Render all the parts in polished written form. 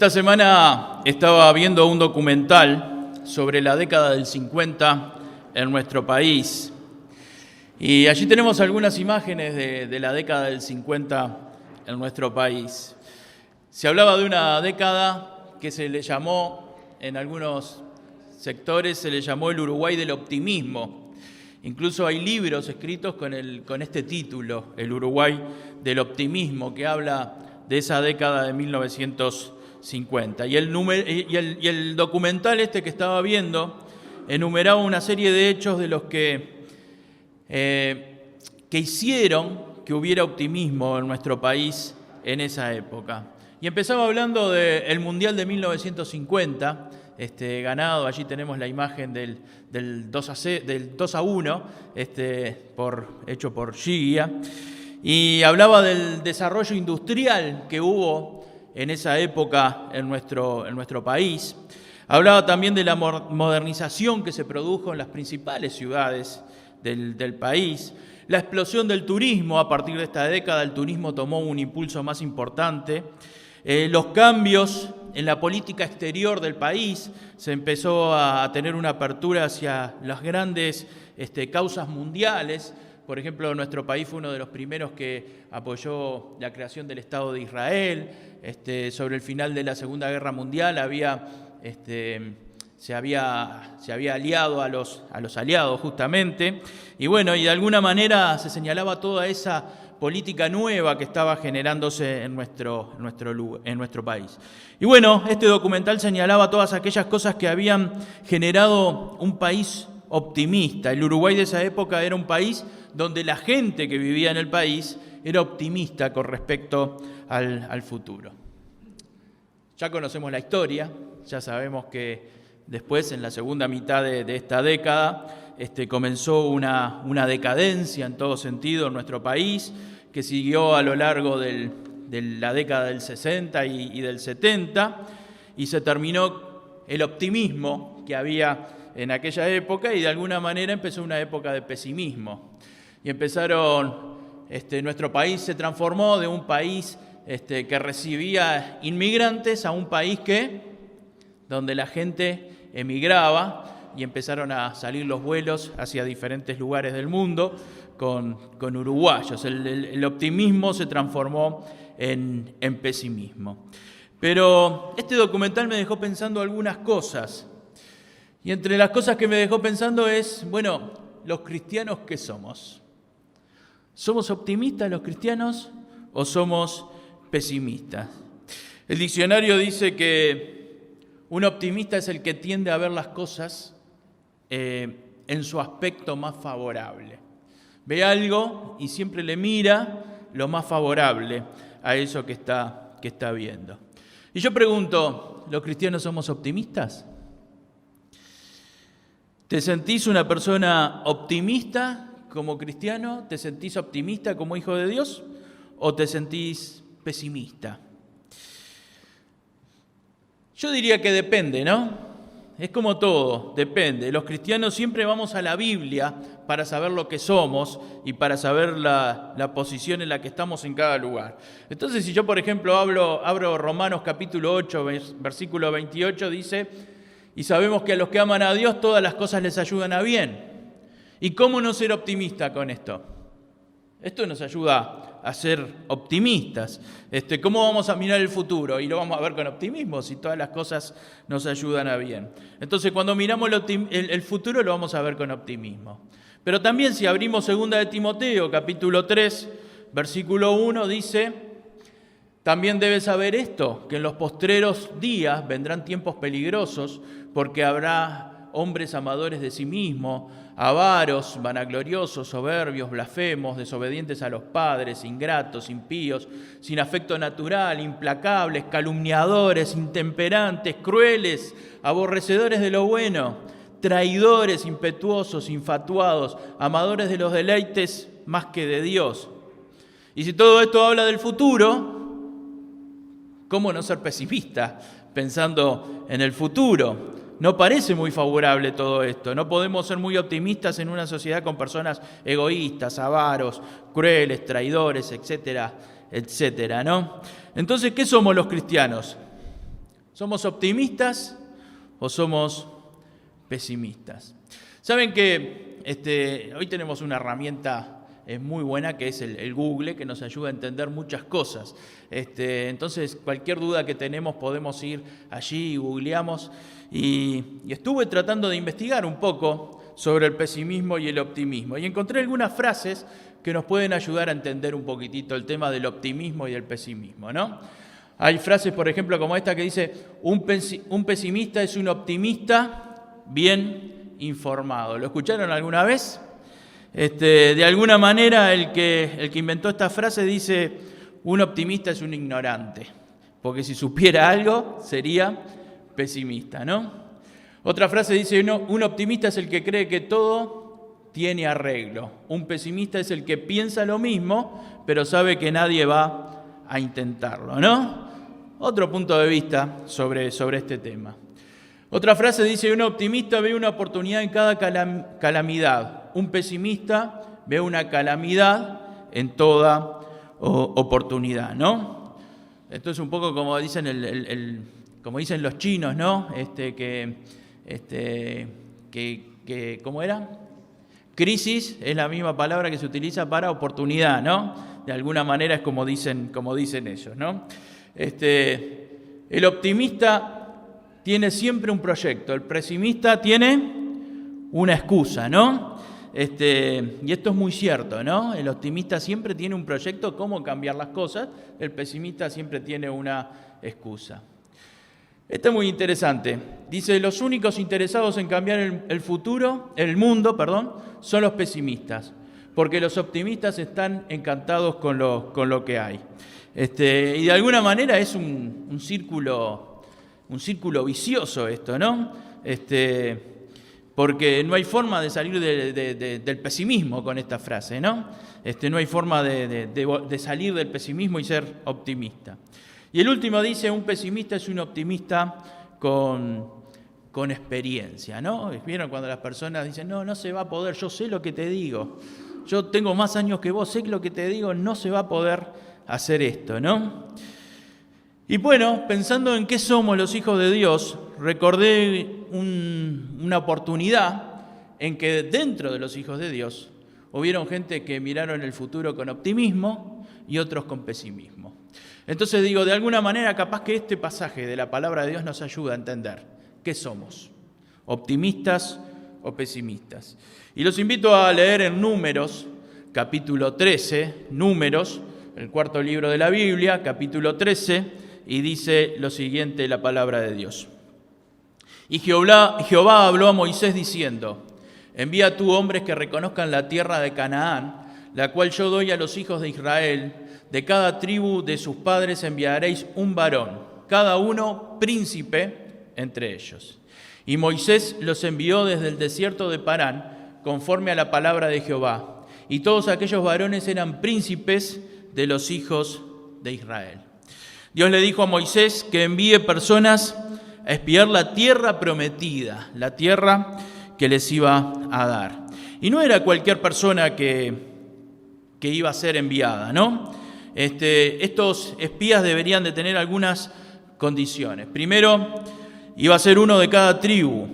Esta semana estaba viendo un documental sobre la década del 50 en nuestro país. Y allí tenemos algunas imágenes de la década del 50 en nuestro país. Se hablaba de una década que se le llamó, en algunos sectores, se le llamó el Uruguay del optimismo. Incluso hay libros escritos con este título, El Uruguay del optimismo, que habla de esa década de 1950. Y el documental que estaba viendo enumeraba una serie de hechos de los que hicieron que hubiera optimismo en nuestro país en esa época. Y empezaba hablando del Mundial de 1950, ganado. Allí tenemos la imagen del 2-1, hecho por Gigia. Y hablaba del desarrollo industrial que hubo en esa época en nuestro país. Hablaba también de la modernización que se produjo en las principales ciudades del país. La explosión del turismo. A partir de esta década el turismo tomó un impulso más importante. Los cambios en la política exterior del país. Se empezó a tener una apertura hacia las grandes causas mundiales. Por ejemplo, nuestro país fue uno de los primeros que apoyó la creación del Estado de Israel. Sobre el final de la Segunda Guerra Mundial se había aliado a los aliados justamente. Y bueno, y de alguna manera se señalaba toda esa política nueva que estaba generándose en nuestro país. Y bueno, este documental señalaba todas aquellas cosas que habían generado un país optimista. El Uruguay de esa época era un país donde la gente que vivía en el país era optimista con respecto al futuro. Ya conocemos la historia, ya sabemos que después, en la segunda mitad de esta década, comenzó una decadencia en todo sentido en nuestro país, que siguió a lo largo de la década del 60 y del 70, y se terminó el optimismo que había en aquella época, y de alguna manera empezó una época de pesimismo. Y nuestro país se transformó de un país que recibía inmigrantes a un país donde la gente emigraba, y empezaron a salir los vuelos hacia diferentes lugares del mundo con uruguayos. El optimismo se transformó en pesimismo. Pero este documental me dejó pensando algunas cosas. Y entre las cosas que me dejó pensando es, bueno, ¿los cristianos qué somos? ¿Somos optimistas los cristianos o somos pesimistas? El diccionario dice que un optimista es el que tiende a ver las cosas en su aspecto más favorable. Ve algo y siempre le mira lo más favorable a eso que está viendo. Y yo pregunto, ¿los cristianos somos optimistas? ¿Te sentís una persona optimista como cristiano? ¿Te sentís optimista como hijo de Dios? ¿O te sentís pesimista? Yo diría que depende, ¿no? Es como todo, depende. Los cristianos siempre vamos a la Biblia para saber lo que somos y para saber la posición en la que estamos en cada lugar. Entonces, si yo, por ejemplo, abro Romanos capítulo 8, versículo 28, dice: y sabemos que a los que aman a Dios todas las cosas les ayudan a bien. ¿Y cómo no ser optimista con esto? Esto nos ayuda a ser optimistas. ¿Cómo vamos a mirar el futuro? Y lo vamos a ver con optimismo si todas las cosas nos ayudan a bien. Entonces, cuando miramos el futuro lo vamos a ver con optimismo. Pero también si abrimos 2 de Timoteo, capítulo 3, versículo 1, dice: también debes saber esto, que en los postreros días vendrán tiempos peligrosos, porque habrá hombres amadores de sí mismos, avaros, vanagloriosos, soberbios, blasfemos, desobedientes a los padres, ingratos, impíos, sin afecto natural, implacables, calumniadores, intemperantes, crueles, aborrecedores de lo bueno, traidores, impetuosos, infatuados, amadores de los deleites más que de Dios. Y si todo esto habla del futuro, ¿cómo no ser pesimista pensando en el futuro? No parece muy favorable todo esto. No podemos ser muy optimistas en una sociedad con personas egoístas, avaros, crueles, traidores, etcétera, etcétera, ¿no? Entonces, ¿qué somos los cristianos? ¿Somos optimistas o somos pesimistas? Saben que hoy tenemos una herramienta muy buena que es el Google, que nos ayuda a entender muchas cosas. Entonces, cualquier duda que tenemos podemos ir allí y googleamos. Y estuve tratando de investigar un poco sobre el pesimismo y el optimismo. Y encontré algunas frases que nos pueden ayudar a entender un poquitito el tema del optimismo y del pesimismo, ¿no? Hay frases, por ejemplo, como esta que dice: un pesimista es un optimista bien informado. ¿Lo escucharon alguna vez? De alguna manera, el que inventó esta frase dice: un optimista es un ignorante, porque si supiera algo sería pesimista, ¿no? Otra frase dice: un optimista es el que cree que todo tiene arreglo. Un pesimista es el que piensa lo mismo, pero sabe que nadie va a intentarlo, ¿no? Otro punto de vista sobre este tema. Otra frase dice: un optimista ve una oportunidad en cada calamidad. Un pesimista ve una calamidad en toda oportunidad, ¿no? Esto es un poco como dicen como dicen los chinos, ¿no? ¿Cómo era? Crisis es la misma palabra que se utiliza para oportunidad, ¿no? De alguna manera es como dicen ellos, ¿no? El optimista tiene siempre un proyecto, el pesimista tiene una excusa, ¿no? Y esto es muy cierto, ¿no? El optimista siempre tiene un proyecto, cómo cambiar las cosas, el pesimista siempre tiene una excusa. Esto es muy interesante. Dice: los únicos interesados en cambiar el mundo, son los pesimistas, porque los optimistas están encantados con lo que hay. Y de alguna manera es un círculo vicioso esto, ¿no? Porque no hay forma de salir del pesimismo con esta frase, ¿no? No hay forma de salir del pesimismo y ser optimista. Y el último dice: un pesimista es un optimista con experiencia, ¿no? ¿Vieron cuando las personas dicen: no se va a poder, yo sé lo que te digo, yo tengo más años que vos, sé lo que te digo, no se va a poder hacer esto, ¿no? Y bueno, pensando en qué somos los hijos de Dios, recordé una oportunidad en que dentro de los hijos de Dios hubieron gente que miraron el futuro con optimismo y otros con pesimismo. Entonces digo, de alguna manera capaz que este pasaje de la palabra de Dios nos ayuda a entender qué somos, optimistas o pesimistas. Y los invito a leer en Números, capítulo 13, Números, el cuarto libro de la Biblia, capítulo 13, y dice lo siguiente la palabra de Dios. Y Jehová habló a Moisés diciendo: envía tú hombres que reconozcan la tierra de Canaán, la cual yo doy a los hijos de Israel. De cada tribu de sus padres enviaréis un varón, cada uno príncipe entre ellos. Y Moisés los envió desde el desierto de Parán, conforme a la palabra de Jehová. Y todos aquellos varones eran príncipes de los hijos de Israel. Dios le dijo a Moisés que envíe personas a espiar la tierra prometida, la tierra que les iba a dar. Y no era cualquier persona que iba a ser enviada, ¿no? Estos espías deberían de tener algunas condiciones. Primero, iba a ser uno de cada tribu.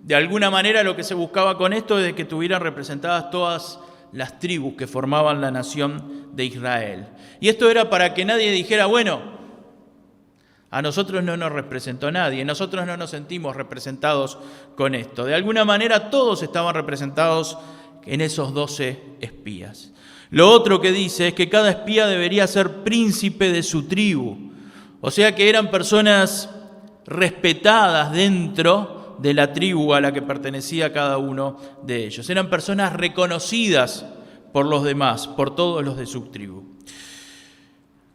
De alguna manera lo que se buscaba con esto es de que estuvieran representadas todas las tribus que formaban la nación de Israel. Y esto era para que nadie dijera: bueno, a nosotros no nos representó nadie, nosotros no nos sentimos representados con esto. De alguna manera todos estaban representados en esos 12 espías. Lo otro que dice es que cada espía debería ser príncipe de su tribu. O sea que eran personas respetadas dentro de la tribu a la que pertenecía cada uno de ellos. Eran personas reconocidas por los demás, por todos los de su tribu.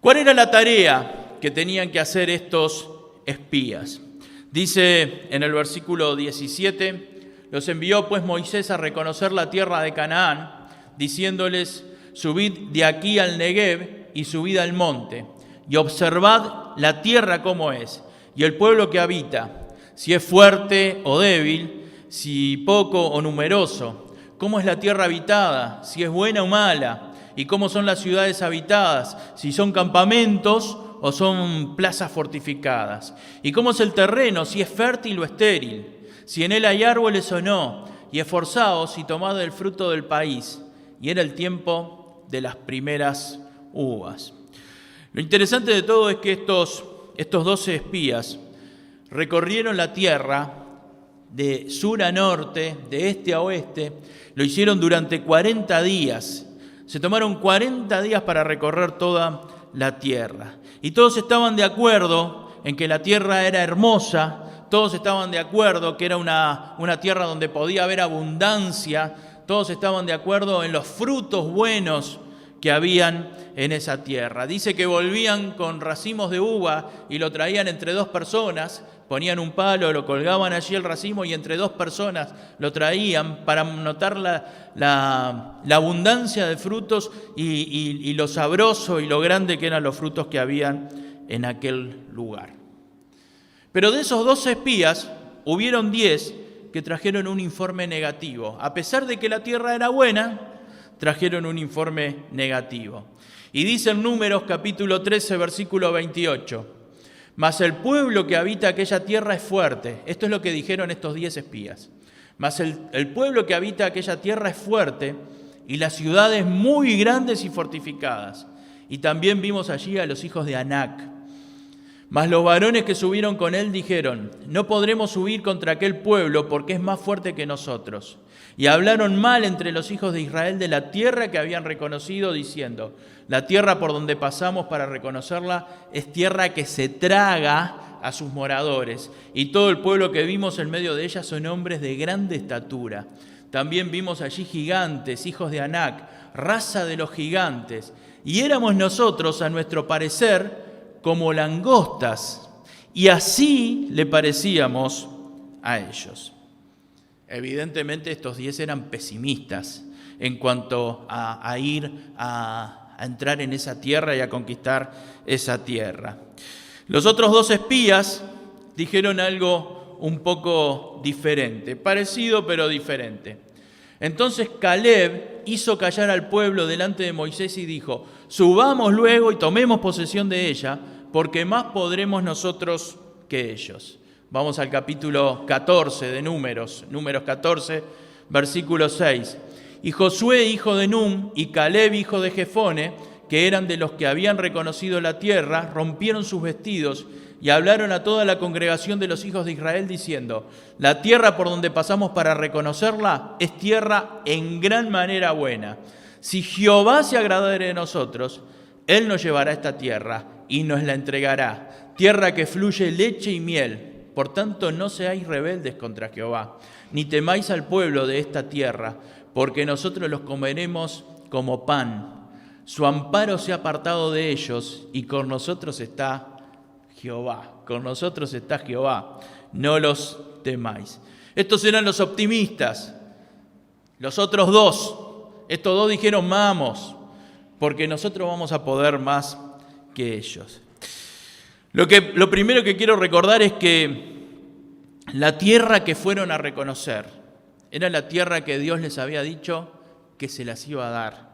¿Cuál era la tarea que tenían que hacer estos espías? Dice en el versículo 17: los envió pues Moisés a reconocer la tierra de Canaán, diciéndoles: subid de aquí al Negev y subid al monte, y observad la tierra cómo es, y el pueblo que habita, si es fuerte o débil, si poco o numeroso, cómo es la tierra habitada, si es buena o mala, y cómo son las ciudades habitadas, si son campamentos o son plazas fortificadas? ¿Y cómo es el terreno, si es fértil o estéril? Si en él hay árboles o no, y esforzaos y tomad el fruto del país. Y era el tiempo de las primeras uvas. Lo interesante de todo es que estos 12 espías recorrieron la tierra de sur a norte, de este a oeste. Lo hicieron durante 40 días. Se tomaron 40 días para recorrer toda la tierra. Y todos estaban de acuerdo en que la tierra era hermosa. Todos estaban de acuerdo que era una tierra donde podía haber abundancia. Todos estaban de acuerdo en los frutos buenos que habían en esa tierra. Dice que volvían con racimos de uva y lo traían entre 2 personas. Ponían un palo, lo colgaban allí el racimo y entre 2 personas lo traían para notar la abundancia de frutos y lo sabroso y lo grande que eran los frutos que habían en aquel lugar. Pero de esos 12 espías, hubieron 10 que trajeron un informe negativo. A pesar de que la tierra era buena, trajeron un informe negativo. Y dice en Números capítulo 13, versículo 28, mas el pueblo que habita aquella tierra es fuerte. Esto es lo que dijeron estos 10 espías. Mas el pueblo que habita aquella tierra es fuerte y las ciudades muy grandes y fortificadas. Y también vimos allí a los hijos de Anac. Mas los varones que subieron con él dijeron, no podremos subir contra aquel pueblo porque es más fuerte que nosotros. Y hablaron mal entre los hijos de Israel de la tierra que habían reconocido, diciendo, la tierra por donde pasamos para reconocerla es tierra que se traga a sus moradores. Y todo el pueblo que vimos en medio de ella son hombres de grande estatura. También vimos allí gigantes, hijos de Anac, raza de los gigantes. Y éramos nosotros, a nuestro parecer, como langostas, y así le parecíamos a ellos. Evidentemente estos 10 eran pesimistas en cuanto a ir a entrar en esa tierra y a conquistar esa tierra. Los otros 2 espías dijeron algo un poco diferente, parecido pero diferente. Entonces Caleb hizo callar al pueblo delante de Moisés y dijo, subamos luego y tomemos posesión de ella, porque más podremos nosotros que ellos. Vamos al capítulo 14 de Números 14, versículo 6. Y Josué, hijo de Num, y Caleb, hijo de Jefone, que eran de los que habían reconocido la tierra, rompieron sus vestidos y hablaron a toda la congregación de los hijos de Israel diciendo, la tierra por donde pasamos para reconocerla es tierra en gran manera buena. Si Jehová se agradare de nosotros, Él nos llevará a esta tierra y nos la entregará, tierra que fluye leche y miel. Por tanto, no seáis rebeldes contra Jehová, ni temáis al pueblo de esta tierra, porque nosotros los comeremos como pan. Su amparo se ha apartado de ellos y con nosotros está Jehová. Con nosotros está Jehová. No los temáis. Estos eran los optimistas. Los otros 2, estos 2 dijeron, vamos, porque nosotros vamos a poder más que ellos. Lo primero que quiero recordar es que la tierra que fueron a reconocer era la tierra que Dios les había dicho que se las iba a dar.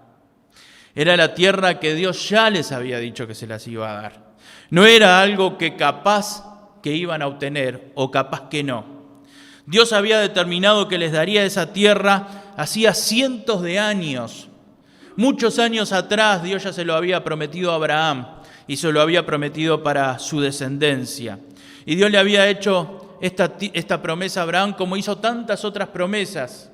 Era la tierra que Dios ya les había dicho que se las iba a dar. No era algo que capaz que iban a obtener o capaz que no. Dios había determinado que les daría esa tierra hacía cientos de años. Muchos años atrás Dios ya se lo había prometido a Abraham y se lo había prometido para su descendencia. Y Dios le había hecho esta promesa a Abraham como hizo tantas otras promesas.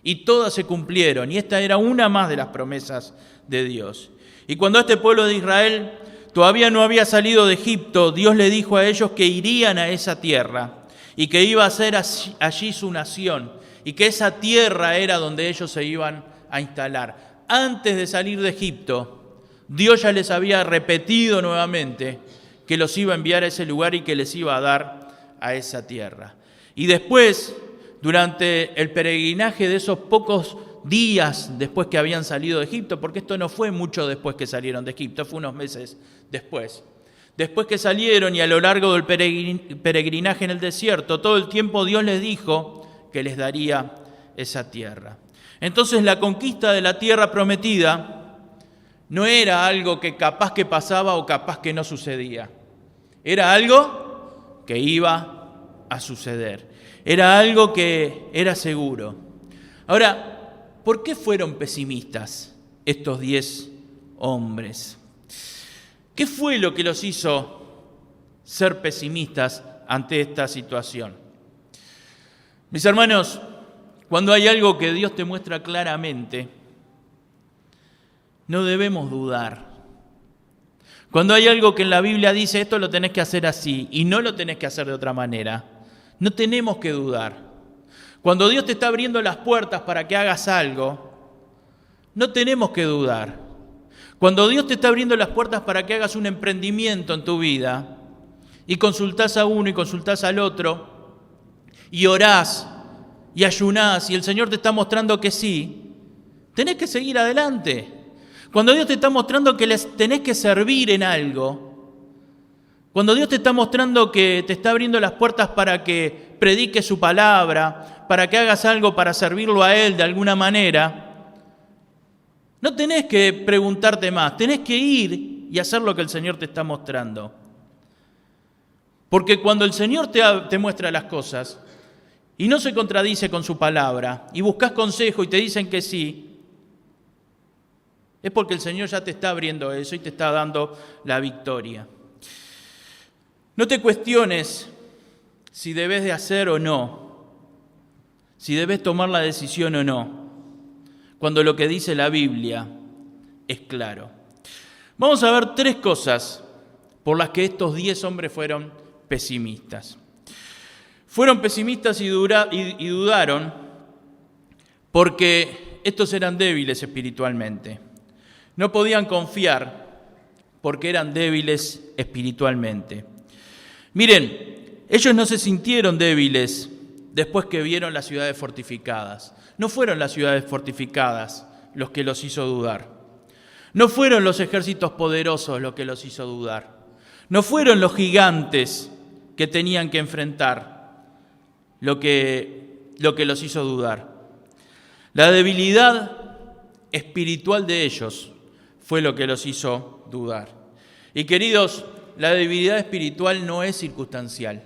Y todas se cumplieron. Y esta era una más de las promesas de Dios. Y cuando este pueblo de Israel todavía no había salido de Egipto, Dios le dijo a ellos que irían a esa tierra y que iba a ser allí su nación y que esa tierra era donde ellos se iban a instalar. Antes de salir de Egipto, Dios ya les había repetido nuevamente que los iba a enviar a ese lugar y que les iba a dar a esa tierra. Y después, durante el peregrinaje de esos pocos días después que habían salido de Egipto, porque esto no fue mucho después que salieron de Egipto, fue unos meses después. Después que salieron y a lo largo del peregrinaje en el desierto, todo el tiempo Dios les dijo que les daría esa tierra. Entonces la conquista de la tierra prometida no era algo que capaz que pasaba o capaz que no sucedía. Era algo que iba a suceder. Era algo que era seguro. Ahora, ¿por qué fueron pesimistas estos 10 hombres? ¿Qué fue lo que los hizo ser pesimistas ante esta situación? Mis hermanos, cuando hay algo que Dios te muestra claramente, no debemos dudar. Cuando hay algo que en la Biblia dice esto lo tenés que hacer así y no lo tenés que hacer de otra manera, no tenemos que dudar. Cuando Dios te está abriendo las puertas para que hagas algo, no tenemos que dudar. Cuando Dios te está abriendo las puertas para que hagas un emprendimiento en tu vida y consultás a uno y consultás al otro y orás y ayunás y el Señor te está mostrando que sí, tenés que seguir adelante. Cuando Dios te está mostrando que les tenés que servir en algo, cuando Dios te está mostrando que te está abriendo las puertas para que prediques su palabra, para que hagas algo para servirlo a Él de alguna manera, no tenés que preguntarte más, tenés que ir y hacer lo que el Señor te está mostrando. Porque cuando el Señor te muestra las cosas y no se contradice con su palabra y buscas consejo y te dicen que sí, es porque el Señor ya te está abriendo eso y te está dando la victoria. No te cuestiones si debes de hacer o no, si debes tomar la decisión o no, cuando lo que dice la Biblia es claro. Vamos a ver 3 cosas por las que estos 10 hombres fueron pesimistas. Fueron pesimistas y dudaron porque estos eran débiles espiritualmente. No podían confiar porque eran débiles espiritualmente. Miren, ellos no se sintieron débiles después que vieron las ciudades fortificadas. No fueron las ciudades fortificadas los que los hizo dudar. No fueron los ejércitos poderosos los que los hizo dudar. No fueron los gigantes que tenían que enfrentar lo que los hizo dudar. La debilidad espiritual de ellos fue lo que los hizo dudar. Y queridos, la debilidad espiritual no es circunstancial.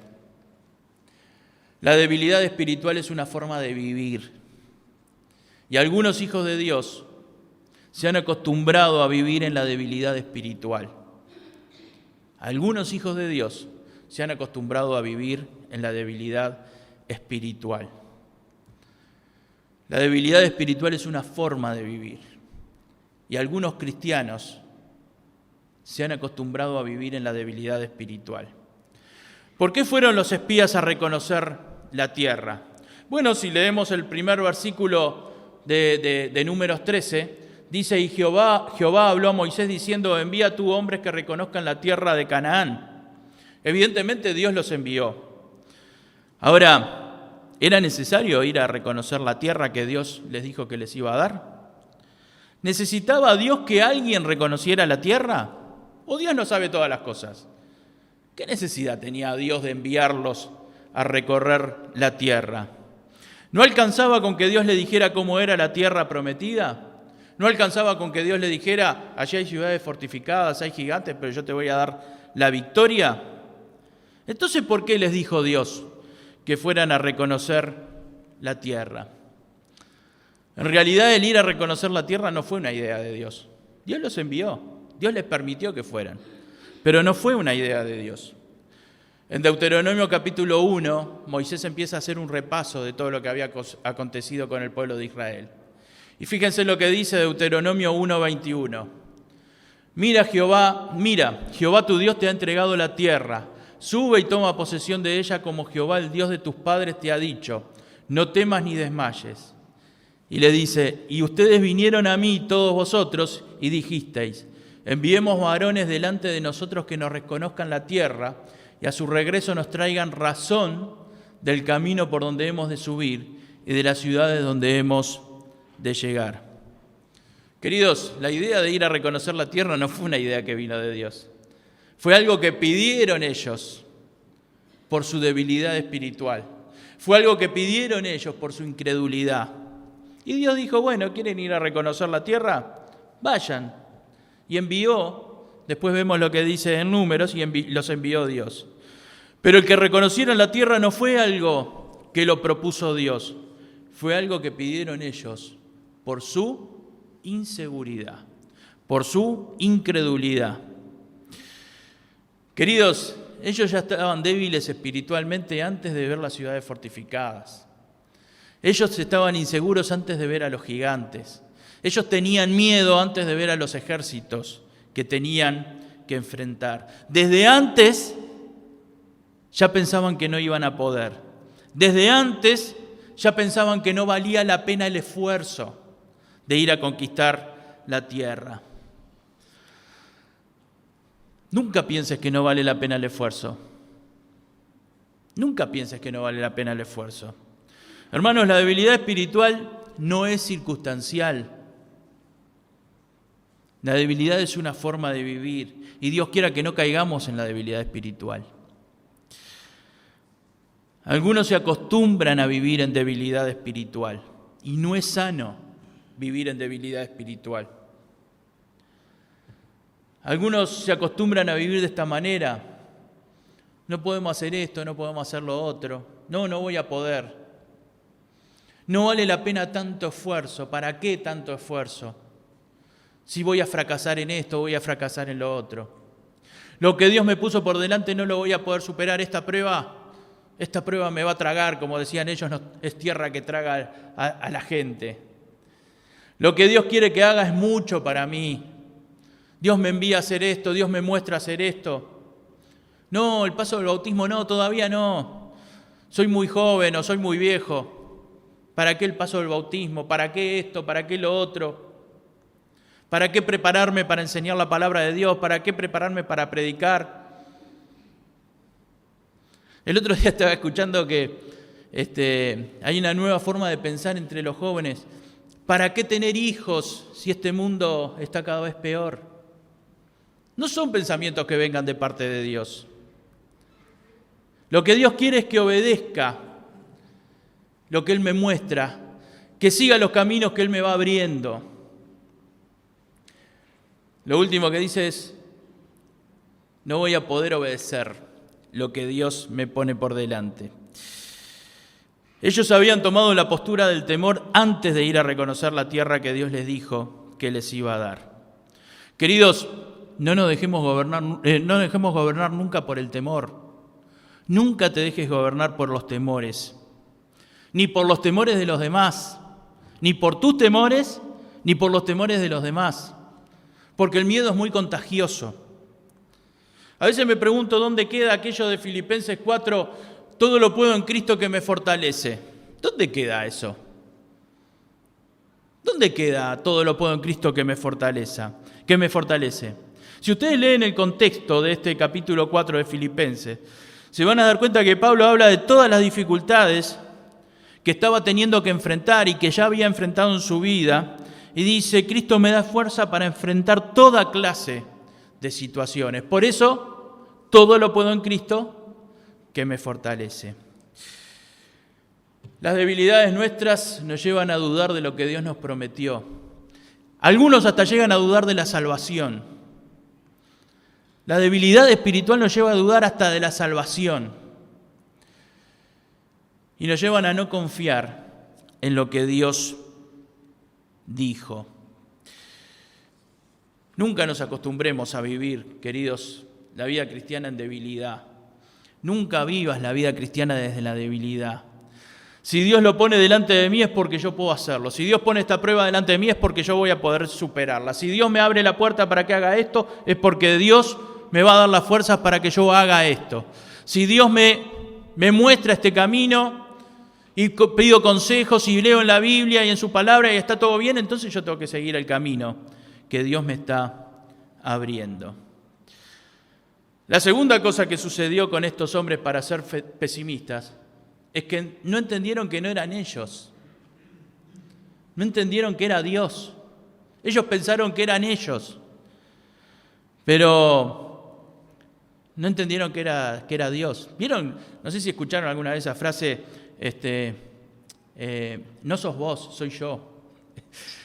La debilidad espiritual es una forma de vivir. Y algunos hijos de Dios se han acostumbrado a vivir en la debilidad espiritual. Algunos hijos de Dios se han acostumbrado a vivir en la debilidad espiritual. La debilidad espiritual es una forma de vivir. Y algunos cristianos se han acostumbrado a vivir en la debilidad espiritual. ¿Por qué fueron los espías a reconocer la tierra? Bueno, si leemos el primer versículo de Números 13, dice, y Jehová habló a Moisés diciendo, envía tú hombres que reconozcan la tierra de Canaán. Evidentemente Dios los envió. Ahora, ¿era necesario ir a reconocer la tierra que Dios les dijo que les iba a dar? ¿Necesitaba Dios que alguien reconociera la tierra? ¿O Dios no sabe todas las cosas? ¿Qué necesidad tenía Dios de enviarlos a recorrer la tierra? ¿No alcanzaba con que Dios le dijera cómo era la tierra prometida? ¿No alcanzaba con que Dios le dijera, allí hay ciudades fortificadas, hay gigantes, pero yo te voy a dar la victoria? Entonces, ¿por qué les dijo Dios que fueran a reconocer la tierra? En realidad, el ir a reconocer la tierra no fue una idea de Dios. Dios los envió, Dios les permitió que fueran, pero no fue una idea de Dios. En Deuteronomio capítulo 1, Moisés empieza a hacer un repaso de todo lo que había acontecido con el pueblo de Israel. Y fíjense lo que dice Deuteronomio 1:21. Mira, Jehová tu Dios te ha entregado la tierra. Sube y toma posesión de ella como Jehová, el Dios de tus padres, te ha dicho. No temas ni desmayes. Y le dice, y ustedes vinieron a mí, todos vosotros, y dijisteis, enviemos varones delante de nosotros que nos reconozcan la tierra, y a su regreso nos traigan razón del camino por donde hemos de subir y de las ciudades donde hemos de llegar. Queridos, la idea de ir a reconocer la tierra no fue una idea que vino de Dios. Fue algo que pidieron ellos por su debilidad espiritual. Fue algo que pidieron ellos por su incredulidad. Y Dios dijo, bueno, ¿quieren ir a reconocer la tierra? Vayan. Y envió, después vemos lo que dice en Números, y los envió Dios. Pero el que reconocieron la tierra no fue algo que lo propuso Dios, fue algo que pidieron ellos por su inseguridad, por su incredulidad. Queridos, ellos ya estaban débiles espiritualmente antes de ver las ciudades fortificadas. Ellos estaban inseguros antes de ver a los gigantes. Ellos tenían miedo antes de ver a los ejércitos que tenían que enfrentar. Desde antes ya pensaban que no iban a poder. Desde antes ya pensaban que no valía la pena el esfuerzo de ir a conquistar la tierra. Nunca pienses que no vale la pena el esfuerzo. Nunca pienses que no vale la pena el esfuerzo. Hermanos, la debilidad espiritual no es circunstancial. La debilidad es una forma de vivir y Dios quiera que no caigamos en la debilidad espiritual. Algunos se acostumbran a vivir en debilidad espiritual y no es sano vivir en debilidad espiritual. Algunos se acostumbran a vivir de esta manera. No podemos hacer esto, no podemos hacer lo otro. No voy a poder. No vale la pena tanto esfuerzo. ¿Para qué tanto esfuerzo? Si voy a fracasar en esto, voy a fracasar en lo otro. Lo que Dios me puso por delante no lo voy a poder superar. Esta prueba me va a tragar, como decían ellos, no, es tierra que traga a la gente. Lo que Dios quiere que haga es mucho para mí. Dios me envía a hacer esto, Dios me muestra a hacer esto. No, el paso del bautismo no, todavía no. Soy muy joven o soy muy viejo. ¿Para qué el paso del bautismo? ¿Para qué esto? ¿Para qué lo otro? ¿Para qué prepararme para enseñar la palabra de Dios? ¿Para qué prepararme para predicar? El otro día estaba escuchando que hay una nueva forma de pensar entre los jóvenes. ¿Para qué tener hijos si este mundo está cada vez peor? No son pensamientos que vengan de parte de Dios. Lo que Dios quiere es que obedezca lo que Él me muestra, que siga los caminos que Él me va abriendo. Lo último que dice es, no voy a poder obedecer lo que Dios me pone por delante. Ellos habían tomado la postura del temor antes de ir a reconocer la tierra que Dios les dijo que les iba a dar. Queridos, no nos dejemos gobernar nunca por el temor. Nunca te dejes gobernar por los temores, ni por los temores de los demás, ni por tus temores, ni por los temores de los demás, porque el miedo es muy contagioso. A veces me pregunto dónde queda aquello de Filipenses 4, todo lo puedo en Cristo que me fortalece. ¿Dónde queda eso? ¿Dónde queda todo lo puedo en Cristo que me fortalece? Si ustedes leen el contexto de este capítulo 4 de Filipenses, se van a dar cuenta que Pablo habla de todas las dificultades que estaba teniendo que enfrentar y que ya había enfrentado en su vida, y dice, Cristo me da fuerza para enfrentar toda clase de situaciones. Por eso, todo lo puedo en Cristo que me fortalece. Las debilidades nuestras nos llevan a dudar de lo que Dios nos prometió. Algunos hasta llegan a dudar de la salvación. La debilidad espiritual nos lleva a dudar hasta de la salvación. Y nos llevan a no confiar en lo que Dios dijo. Nunca nos acostumbremos a vivir, queridos, la vida cristiana en debilidad. Nunca vivas la vida cristiana desde la debilidad. Si Dios lo pone delante de mí es porque yo puedo hacerlo. Si Dios pone esta prueba delante de mí es porque yo voy a poder superarla. Si Dios me abre la puerta para que haga esto es porque Dios me va a dar las fuerzas para que yo haga esto. Si Dios me muestra este camino y pido consejos y leo en la Biblia y en su palabra y está todo bien, entonces yo tengo que seguir el camino que Dios me está abriendo. La segunda cosa que sucedió con estos hombres para ser pesimistas es que no entendieron que no eran ellos. No entendieron que era Dios. Ellos pensaron que eran ellos. Pero no entendieron que era Dios. ¿Vieron? No sé si escucharon alguna vez esa frase, no sos vos, soy yo.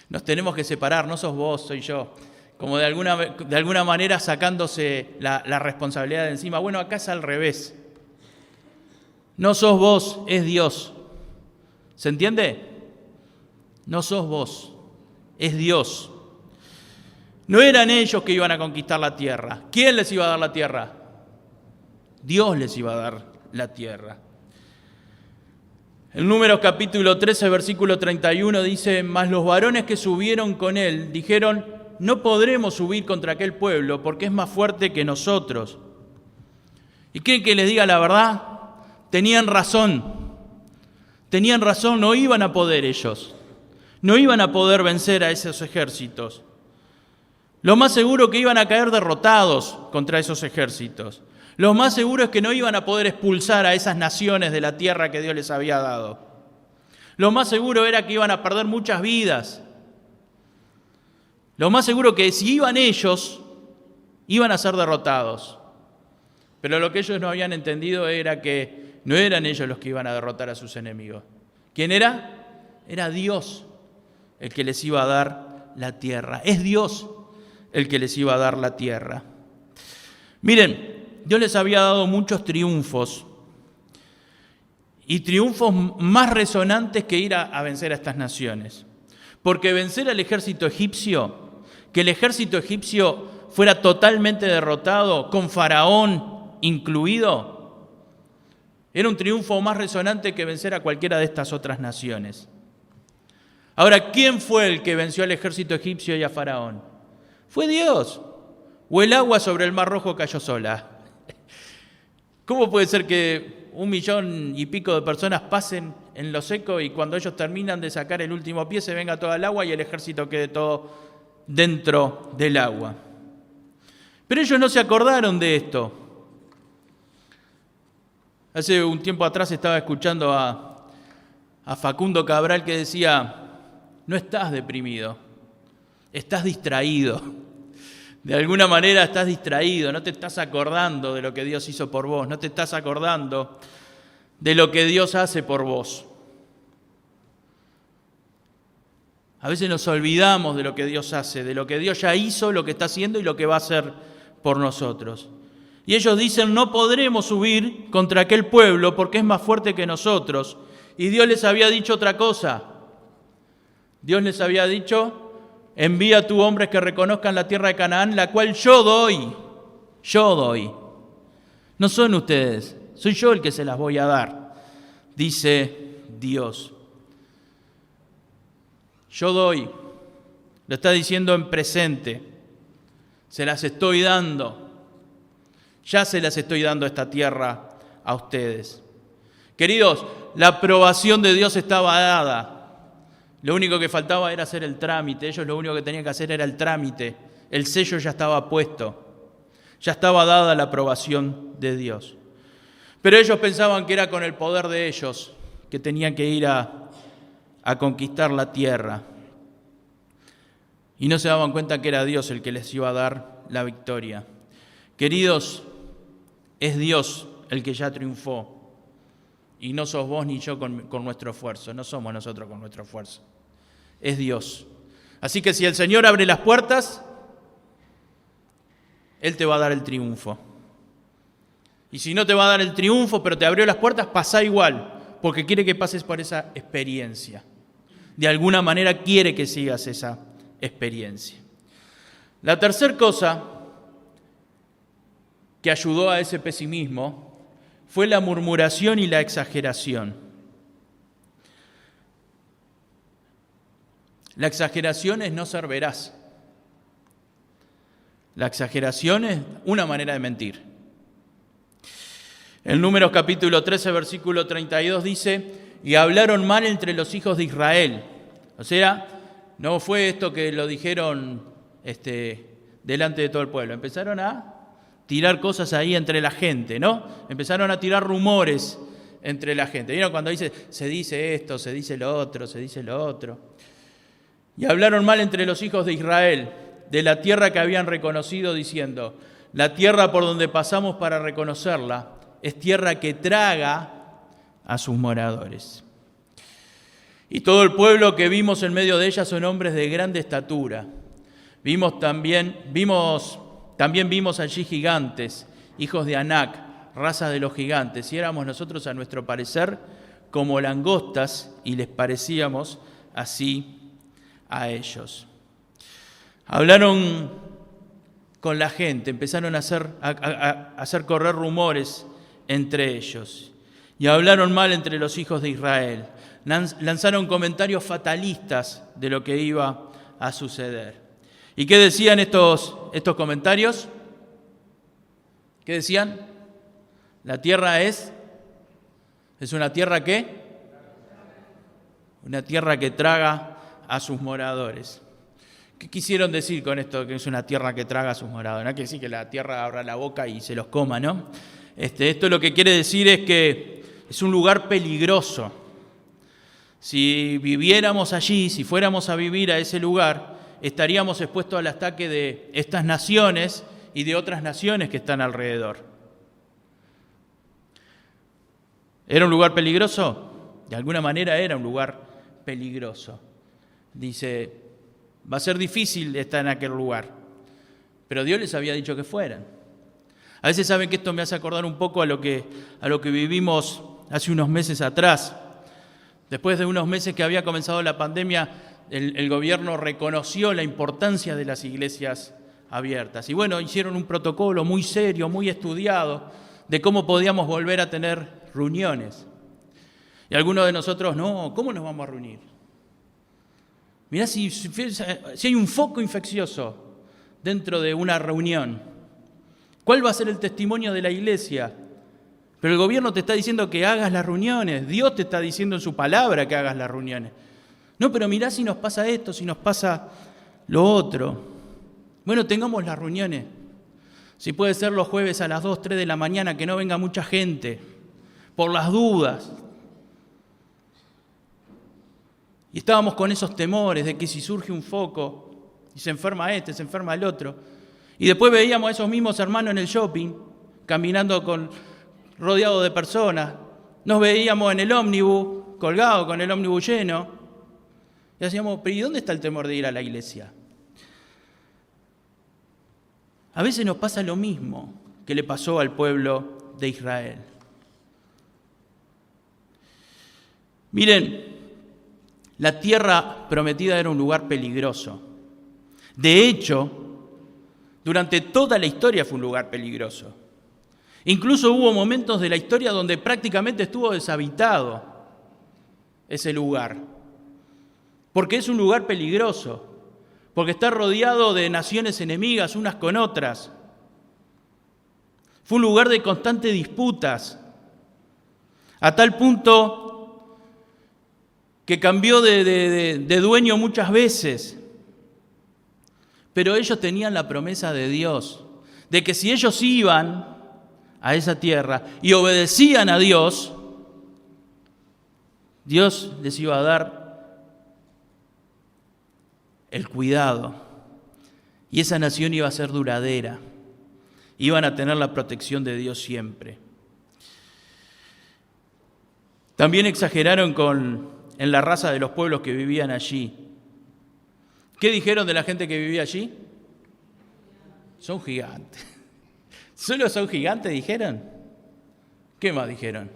Nos tenemos que separar, no sos vos, soy yo. como de alguna manera sacándose la responsabilidad de encima. Bueno, acá es al revés. No sos vos, es Dios. ¿Se entiende? No sos vos, es Dios. No eran ellos que iban a conquistar la tierra. ¿Quién les iba a dar la tierra? Dios les iba a dar la tierra. En Números capítulo 13, versículo 31 dice: mas los varones que subieron con él dijeron: no podremos subir contra aquel pueblo porque es más fuerte que nosotros. ¿Y quieren que les diga la verdad? Tenían razón, no iban a poder ellos. No iban a poder vencer a esos ejércitos. Lo más seguro que iban a caer derrotados contra esos ejércitos. Lo más seguro es que no iban a poder expulsar a esas naciones de la tierra que Dios les había dado. Lo más seguro era que iban a perder muchas vidas. Lo más seguro que si iban ellos, iban a ser derrotados. Pero lo que ellos no habían entendido era que no eran ellos los que iban a derrotar a sus enemigos. ¿Quién era? Era Dios el que les iba a dar la tierra. Es Dios el que les iba a dar la tierra. Miren, Dios les había dado muchos triunfos y triunfos más resonantes que ir a vencer a estas naciones. Porque vencer al ejército egipcio, que el ejército egipcio fuera totalmente derrotado, con Faraón incluido, era un triunfo más resonante que vencer a cualquiera de estas otras naciones. Ahora, ¿quién fue el que venció al ejército egipcio y a Faraón? Fue Dios. ¿O el agua sobre el Mar Rojo cayó sola? ¿Cómo puede ser que 1,000,000 y pico de personas pasen en lo seco y cuando ellos terminan de sacar el último pie se venga toda el agua y el ejército quede todo dentro del agua? Pero ellos no se acordaron de esto. Hace un tiempo atrás estaba escuchando a Facundo Cabral que decía: no estás deprimido, estás distraído. De alguna manera estás distraído, no te estás acordando de lo que Dios hizo por vos, no te estás acordando de lo que Dios hace por vos. A veces nos olvidamos de lo que Dios hace, de lo que Dios ya hizo, lo que está haciendo y lo que va a hacer por nosotros. Y ellos dicen: no podremos subir contra aquel pueblo porque es más fuerte que nosotros. Y Dios les había dicho otra cosa. Dios les había dicho: envía a tus hombres que reconozcan la tierra de Canaán, la cual yo doy. Yo doy. No son ustedes, soy yo el que se las voy a dar, dice Dios. Yo doy. Lo está diciendo en presente. Se las estoy dando. Ya se las estoy dando esta tierra a ustedes. Queridos, la aprobación de Dios estaba dada. Lo único que faltaba era hacer el trámite. Ellos lo único que tenían que hacer era el trámite. El sello ya estaba puesto. Ya estaba dada la aprobación de Dios. Pero ellos pensaban que era con el poder de ellos que tenían que ir a conquistar la tierra. Y no se daban cuenta que era Dios el que les iba a dar la victoria. Queridos, es Dios el que ya triunfó. Y no sos vos ni yo con nuestro esfuerzo. No somos nosotros con nuestro esfuerzo. Es Dios. Así que si el Señor abre las puertas, Él te va a dar el triunfo. Y si no te va a dar el triunfo, pero te abrió las puertas, pasá igual, porque quiere que pases por esa experiencia. De alguna manera quiere que sigas esa experiencia. La tercera cosa que ayudó a ese pesimismo fue la murmuración y la exageración. La exageración es no ser veraz. La exageración es una manera de mentir. En Números capítulo 13, versículo 32 dice: y hablaron mal entre los hijos de Israel. O sea, no fue esto que lo dijeron delante de todo el pueblo. Empezaron a tirar cosas ahí entre la gente, ¿no? Empezaron a tirar rumores entre la gente. ¿Vieron cuando dice, se dice esto, se dice lo otro, se dice lo otro? Y hablaron mal entre los hijos de Israel, de la tierra que habían reconocido, diciendo: la tierra por donde pasamos para reconocerla es tierra que traga a sus moradores. Y todo el pueblo que vimos en medio de ella son hombres de grande estatura. También vimos allí gigantes, hijos de Anac, raza de los gigantes, y éramos nosotros, a nuestro parecer, como langostas, y les parecíamos así a ellos. Hablaron con la gente, empezaron a hacer correr rumores entre ellos, y hablaron mal entre los hijos de Israel. Lanzaron comentarios fatalistas de lo que iba a suceder. ¿Y qué decían estos comentarios? ¿Qué decían? La tierra es una tierra ¿qué? Una tierra que traga a sus moradores. ¿Qué quisieron decir con esto que es una tierra que traga a sus moradores? No quiere decir que la tierra abra la boca y se los coma, ¿no? Esto lo que quiere decir es que es un lugar peligroso. Si viviéramos allí, si fuéramos a vivir a ese lugar, estaríamos expuestos al ataque de estas naciones y de otras naciones que están alrededor. ¿Era un lugar peligroso? De alguna manera era un lugar peligroso. Dice, va a ser difícil estar en aquel lugar, pero Dios les había dicho que fueran. A veces saben que esto me hace acordar un poco a lo que vivimos hace unos meses atrás. Después de unos meses que había comenzado la pandemia, el gobierno reconoció la importancia de las iglesias abiertas. Y bueno, hicieron un protocolo muy serio, muy estudiado, de cómo podíamos volver a tener reuniones. Y algunos de nosotros, no, ¿cómo nos vamos a reunir? Mirá, si hay un foco infeccioso dentro de una reunión, ¿cuál va a ser el testimonio de la iglesia? Pero el gobierno te está diciendo que hagas las reuniones, Dios te está diciendo en su palabra que hagas las reuniones. No, pero mirá si nos pasa esto, si nos pasa lo otro. Bueno, tengamos las reuniones. Si puede ser los jueves a las 2, 3 de la mañana, que no venga mucha gente, por las dudas. Y estábamos con esos temores de que si surge un foco y se enferma este, se enferma el otro. Y después veíamos a esos mismos hermanos en el shopping, caminando rodeados de personas. Nos veíamos en el ómnibus, colgados con el ómnibus lleno. Y decíamos, pero ¿y dónde está el temor de ir a la iglesia? A veces nos pasa lo mismo que le pasó al pueblo de Israel. Miren, la tierra prometida era un lugar peligroso. De hecho, durante toda la historia fue un lugar peligroso. Incluso hubo momentos de la historia donde prácticamente estuvo deshabitado ese lugar. Porque es un lugar peligroso. Porque está rodeado de naciones enemigas unas con otras. Fue un lugar de constantes disputas. A tal punto que cambió de dueño muchas veces. Pero ellos tenían la promesa de Dios, de que si ellos iban a esa tierra y obedecían a Dios, Dios les iba a dar el cuidado. Y esa nación iba a ser duradera. Iban a tener la protección de Dios siempre. También exageraron en la raza de los pueblos que vivían allí. ¿Qué dijeron de la gente que vivía allí? Son gigantes. ¿Solo son gigantes, dijeron? ¿Qué más dijeron?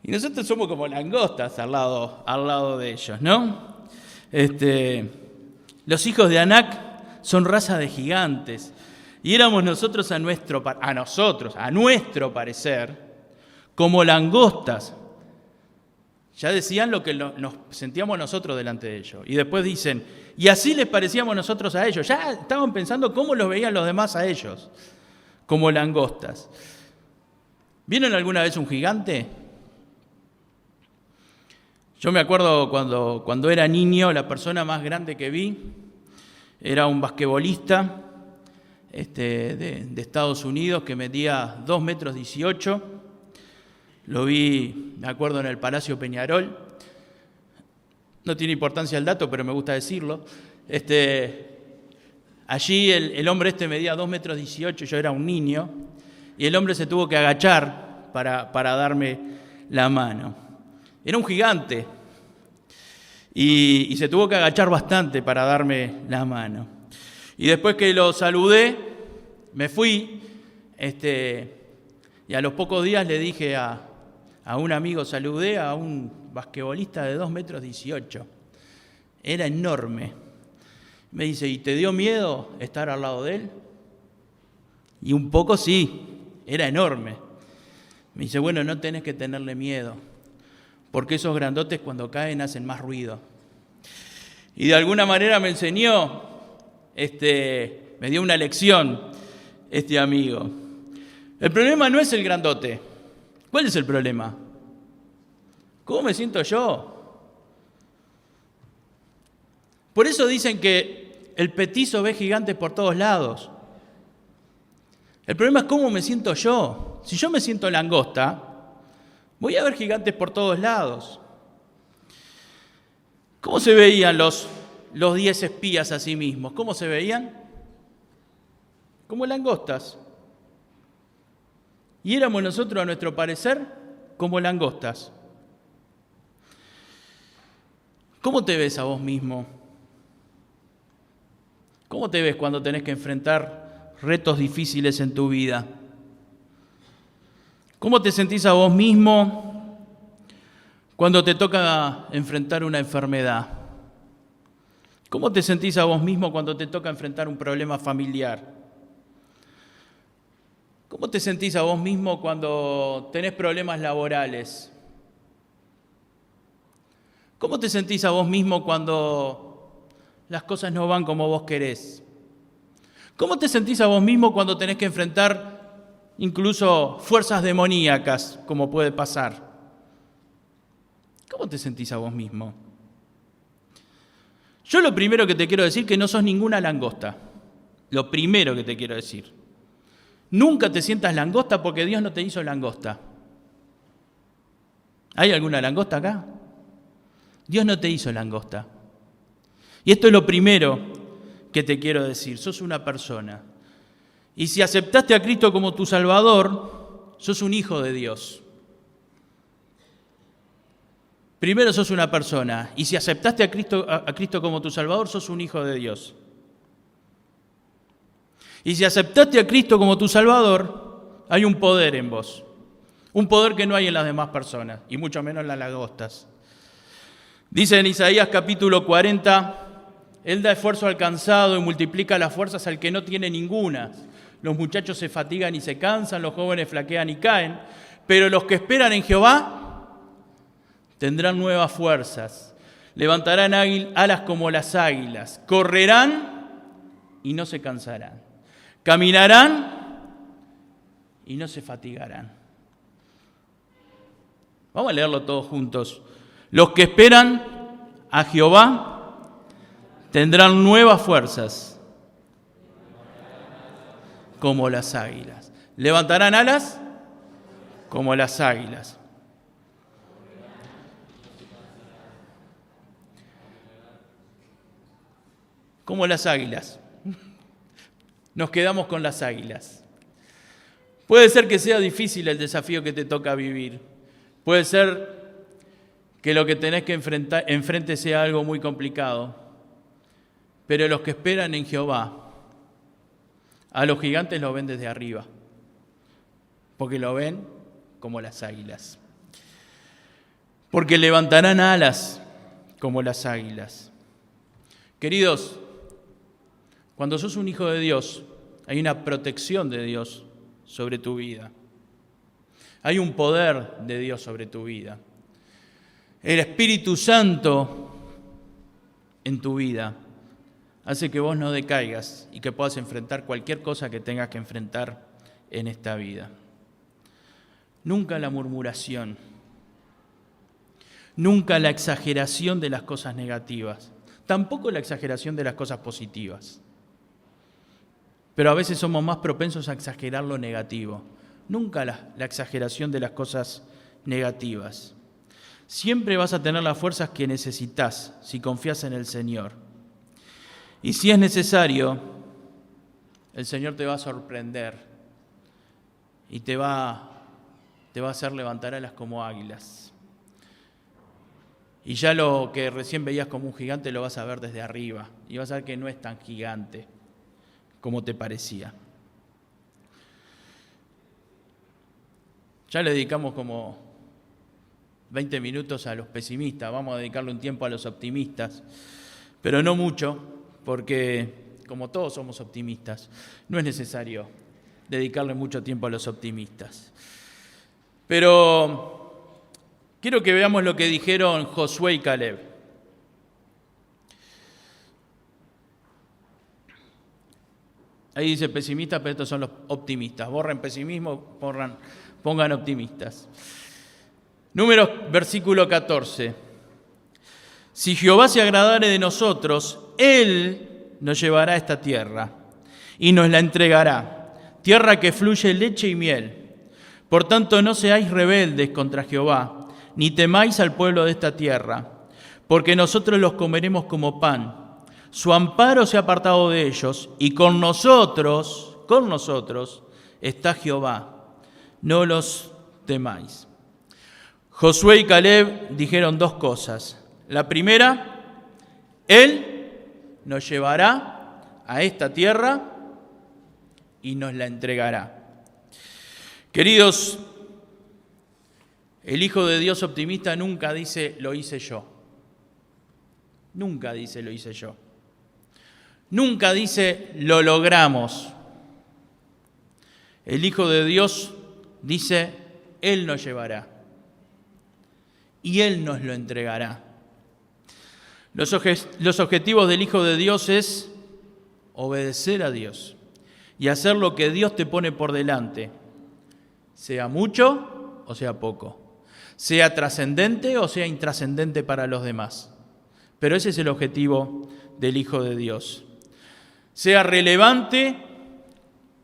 Y nosotros somos como langostas al lado de ellos, ¿no? Los hijos de Anac son raza de gigantes. Y éramos nosotros a nuestro parecer, como langostas. Ya decían lo que nos sentíamos nosotros delante de ellos. Y después dicen, y así les parecíamos nosotros a ellos. Ya estaban pensando cómo los veían los demás a ellos, como langostas. ¿Vieron alguna vez un gigante? Yo me acuerdo cuando era niño, la persona más grande que vi era un basquetbolista de Estados Unidos que medía 2,18 metros. Lo vi, me acuerdo, en el Palacio Peñarol. No tiene importancia el dato, pero me gusta decirlo. Allí el hombre medía 2,18 metros, yo era un niño, y el hombre se tuvo que agachar para darme la mano. Era un gigante. y se tuvo que agachar bastante para darme la mano. Y después que lo saludé, me fui, y a los pocos días le dije a un amigo, saludé a un basquetbolista de 2,18 m. Era enorme. Me dice, ¿y te dio miedo estar al lado de él? Y un poco sí, era enorme. Me dice, bueno, no tenés que tenerle miedo, porque esos grandotes cuando caen hacen más ruido. Y de alguna manera me enseñó, me dio una lección este amigo. El problema no es el grandote. ¿Cuál es el problema? ¿Cómo me siento yo? Por eso dicen que el petizo ve gigantes por todos lados. El problema es cómo me siento yo. Si yo me siento langosta, voy a ver gigantes por todos lados. ¿Cómo se veían los 10 espías a sí mismos? ¿Cómo se veían? Como langostas. Y éramos nosotros, a nuestro parecer, como langostas. ¿Cómo te ves a vos mismo? ¿Cómo te ves cuando tenés que enfrentar retos difíciles en tu vida? ¿Cómo te sentís a vos mismo cuando te toca enfrentar una enfermedad? ¿Cómo te sentís a vos mismo cuando te toca enfrentar un problema familiar? ¿Cómo te sentís a vos mismo cuando tenés problemas laborales? ¿Cómo te sentís a vos mismo cuando las cosas no van como vos querés? ¿Cómo te sentís a vos mismo cuando tenés que enfrentar incluso fuerzas demoníacas, como puede pasar? ¿Cómo te sentís a vos mismo? Yo lo primero que te quiero decir es que no sos ninguna langosta. Lo primero que te quiero decir. Nunca te sientas langosta porque Dios no te hizo langosta. ¿Hay alguna langosta acá? Dios no te hizo langosta. Y esto es lo primero que te quiero decir. Sos una persona. Y si aceptaste a Cristo como tu Salvador, sos un hijo de Dios. Primero sos una persona. Y si aceptaste a Cristo como tu Salvador, sos un hijo de Dios. Y si aceptaste a Cristo como tu Salvador, hay un poder en vos. Un poder que no hay en las demás personas, y mucho menos en las langostas. Dice en Isaías capítulo 40, Él da esfuerzo al cansado y multiplica las fuerzas al que no tiene ninguna. Los muchachos se fatigan y se cansan, los jóvenes flaquean y caen, pero los que esperan en Jehová tendrán nuevas fuerzas. Levantarán alas como las águilas, correrán y no se cansarán. Caminarán y no se fatigarán. Vamos a leerlo todos juntos. Los que esperan a Jehová tendrán nuevas fuerzas como las águilas. Levantarán alas como las águilas. Como las águilas. Nos quedamos con las águilas. Puede ser que sea difícil el desafío que te toca vivir. Puede ser que lo que tenés que enfrente sea algo muy complicado. Pero los que esperan en Jehová, a los gigantes lo ven desde arriba. Porque lo ven como las águilas. Porque levantarán alas como las águilas. Queridos, cuando sos un hijo de Dios, hay una protección de Dios sobre tu vida. Hay un poder de Dios sobre tu vida. El Espíritu Santo en tu vida hace que vos no decaigas y que puedas enfrentar cualquier cosa que tengas que enfrentar en esta vida. Nunca la murmuración, nunca la exageración de las cosas negativas, tampoco la exageración de las cosas positivas. Pero a veces somos más propensos a exagerar lo negativo. Nunca la exageración de las cosas negativas. Siempre vas a tener las fuerzas que necesitas si confías en el Señor. Y si es necesario, el Señor te va a sorprender y te va a hacer levantar alas como águilas. Y ya lo que recién veías como un gigante lo vas a ver desde arriba. Y vas a ver que no es tan gigante como te parecía. Ya le dedicamos como 20 minutos a los pesimistas. Vamos a dedicarle un tiempo a los optimistas. Pero no mucho, porque como todos somos optimistas, no es necesario dedicarle mucho tiempo a los optimistas. Pero quiero que veamos lo que dijeron Josué y Caleb. Ahí dice pesimistas, pero estos son los optimistas. Borren pesimismo, pongan optimistas. Números, versículo 14. Si Jehová se agradare de nosotros, Él nos llevará a esta tierra y nos la entregará, tierra que fluye leche y miel. Por tanto, no seáis rebeldes contra Jehová, ni temáis al pueblo de esta tierra, porque nosotros los comeremos como pan. Su amparo se ha apartado de ellos, y con nosotros está Jehová. No los temáis. Josué y Caleb dijeron dos cosas. La primera, Él nos llevará a esta tierra y nos la entregará. Queridos, el Hijo de Dios optimista nunca dice, lo hice yo. Nunca dice, lo hice yo. Nunca dice, lo logramos. El Hijo de Dios dice, Él nos llevará y Él nos lo entregará. Los objetivos del Hijo de Dios es obedecer a Dios y hacer lo que Dios te pone por delante, sea mucho o sea poco, sea trascendente o sea intrascendente para los demás. Pero ese es el objetivo del Hijo de Dios. Sea relevante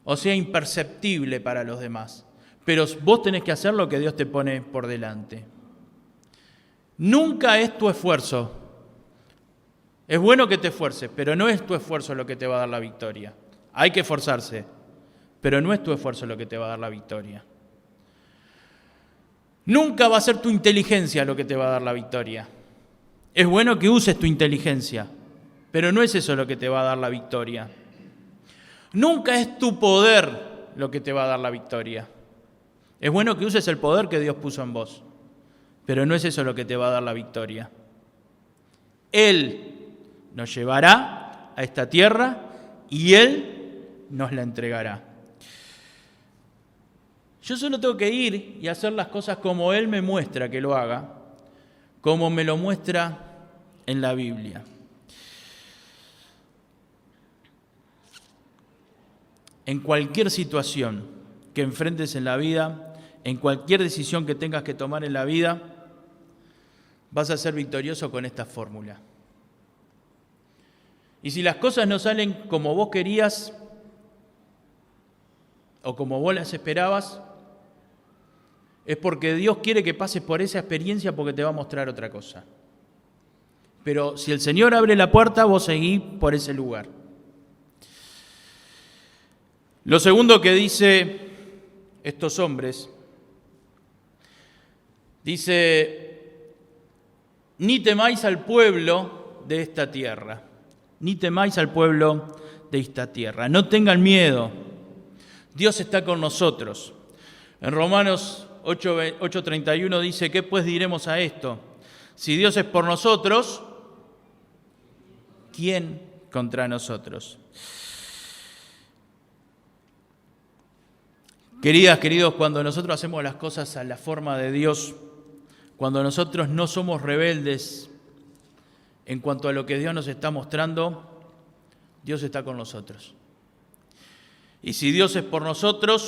o sea imperceptible para los demás. Pero vos tenés que hacer lo que Dios te pone por delante. Nunca es tu esfuerzo. Es bueno que te esfuerces, pero no es tu esfuerzo lo que te va a dar la victoria. Hay que esforzarse, pero no es tu esfuerzo lo que te va a dar la victoria. Nunca va a ser tu inteligencia lo que te va a dar la victoria. Es bueno que uses tu inteligencia, pero no es eso lo que te va a dar la victoria. Nunca es tu poder lo que te va a dar la victoria. Es bueno que uses el poder que Dios puso en vos, pero no es eso lo que te va a dar la victoria. Él nos llevará a esta tierra y Él nos la entregará. Yo solo tengo que ir y hacer las cosas como Él me muestra que lo haga, como me lo muestra en la Biblia. En cualquier situación que enfrentes en la vida, en cualquier decisión que tengas que tomar en la vida, vas a ser victorioso con esta fórmula. Y si las cosas no salen como vos querías o como vos las esperabas, es porque Dios quiere que pases por esa experiencia porque te va a mostrar otra cosa. Pero si el Señor abre la puerta, vos seguís por ese lugar. Lo segundo que dice estos hombres, dice, ni temáis al pueblo de esta tierra. Ni temáis al pueblo de esta tierra. No tengan miedo. Dios está con nosotros. En Romanos 8:31 dice, ¿qué pues diremos a esto? Si Dios es por nosotros, ¿quién contra nosotros? Queridas, queridos, cuando nosotros hacemos las cosas a la forma de Dios, cuando nosotros no somos rebeldes en cuanto a lo que Dios nos está mostrando, Dios está con nosotros. Y si Dios es por nosotros,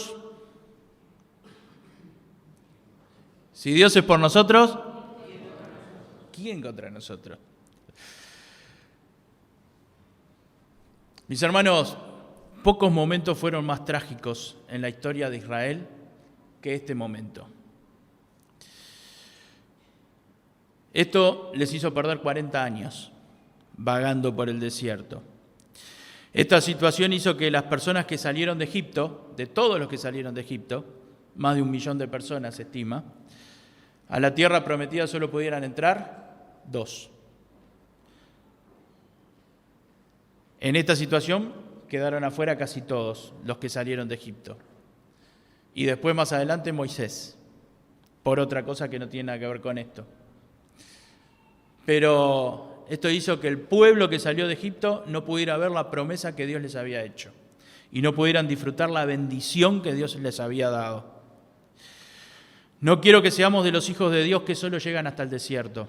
¿quién contra nosotros? Mis hermanos, pocos momentos fueron más trágicos en la historia de Israel que este momento. Esto les hizo perder 40 años vagando por el desierto. Esta situación hizo que las personas que salieron de Egipto, de todos los que salieron de Egipto, más de 1 millón de personas se estima, a la tierra prometida solo pudieran entrar 2. En esta situación quedaron afuera casi todos los que salieron de Egipto. Y después, más adelante, Moisés, por otra cosa que no tiene nada que ver con esto. Pero esto hizo que el pueblo que salió de Egipto no pudiera ver la promesa que Dios les había hecho y no pudieran disfrutar la bendición que Dios les había dado. No quiero que seamos de los hijos de Dios que solo llegan hasta el desierto.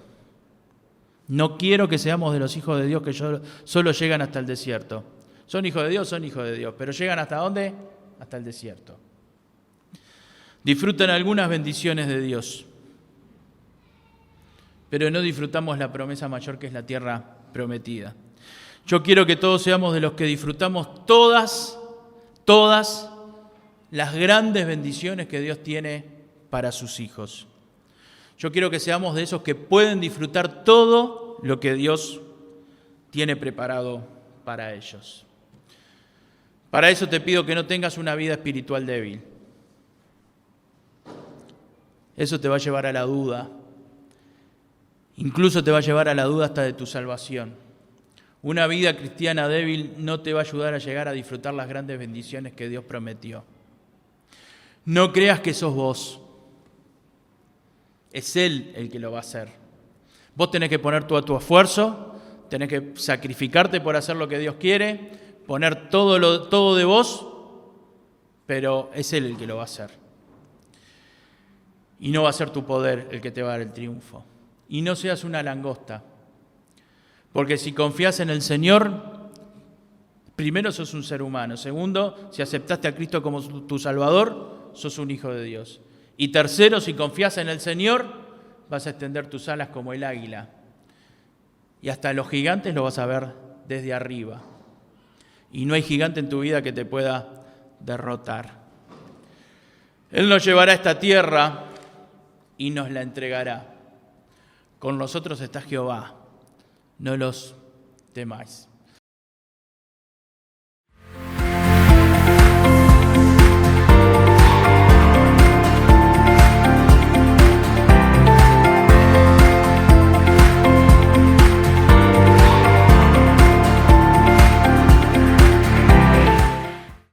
No quiero que seamos de los hijos de Dios que solo llegan hasta el desierto. Son hijos de Dios, pero ¿llegan hasta dónde? Hasta el desierto. Disfrutan algunas bendiciones de Dios, pero no disfrutamos la promesa mayor que es la tierra prometida. Yo quiero que todos seamos de los que disfrutamos todas las grandes bendiciones que Dios tiene para sus hijos. Yo quiero que seamos de esos que pueden disfrutar todo lo que Dios tiene preparado para ellos. Para eso te pido que no tengas una vida espiritual débil. Eso te va a llevar a la duda. Incluso te va a llevar a la duda hasta de tu salvación. Una vida cristiana débil no te va a ayudar a llegar a disfrutar las grandes bendiciones que Dios prometió. No creas que sos vos. Es Él el que lo va a hacer. Vos tenés que poner todo tu esfuerzo, tenés que sacrificarte por hacer lo que Dios quiere, poner todo de vos, pero es Él el que lo va a hacer. Y no va a ser tu poder el que te va a dar el triunfo. Y no seas una langosta, porque si confías en el Señor, primero sos un ser humano. Segundo, si aceptaste a Cristo como tu Salvador, sos un hijo de Dios. Y tercero, si confías en el Señor, vas a extender tus alas como el águila. Y hasta los gigantes lo vas a ver desde arriba. Y no hay gigante en tu vida que te pueda derrotar. Él nos llevará a esta tierra y nos la entregará. Con nosotros está Jehová, no los temáis.